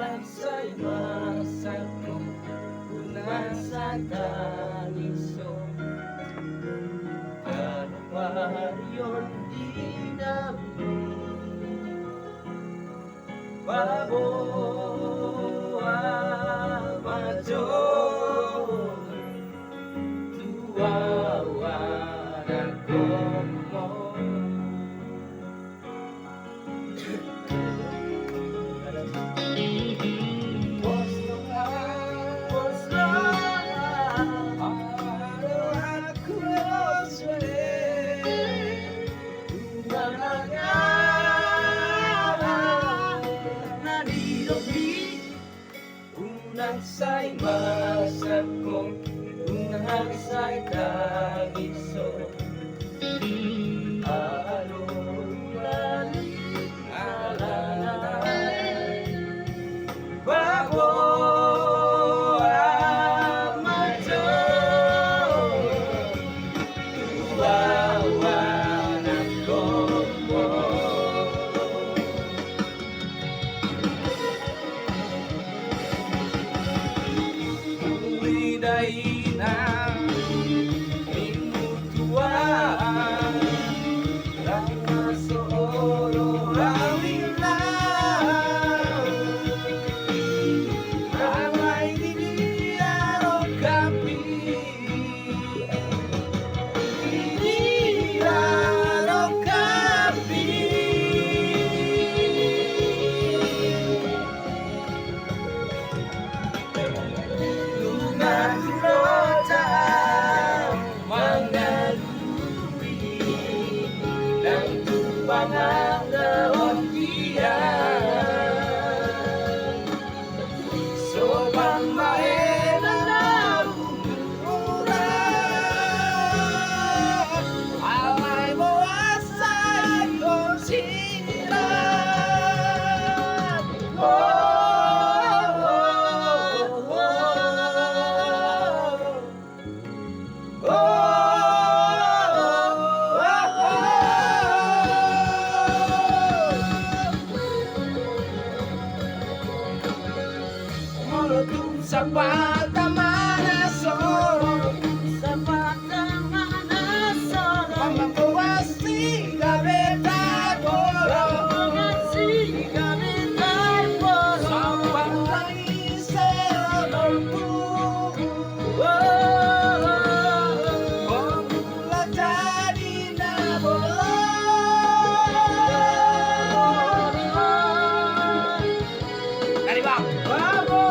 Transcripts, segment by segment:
Bansa'y masakong unang sa kaniso. Ano pa yun di namin baboa mayor tuwawa na como Say masak kong unang say kagiso alon lalim alalay bago ang mayor tuwawa ng kombo. Daina minutuan Rana sooro awila Ramai diliaro kapi Diliaro kapi Panang laon diyan Sobrang mahina na umuran Alay mo asay kong siran Sapat naman na solo Sapat naman na solo Pamangkuwas si Gabeta Polo Si Gabeta Polo Sapat lang isero Pagula jadi na bolo Dari bang Bravo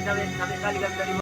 kali kami dari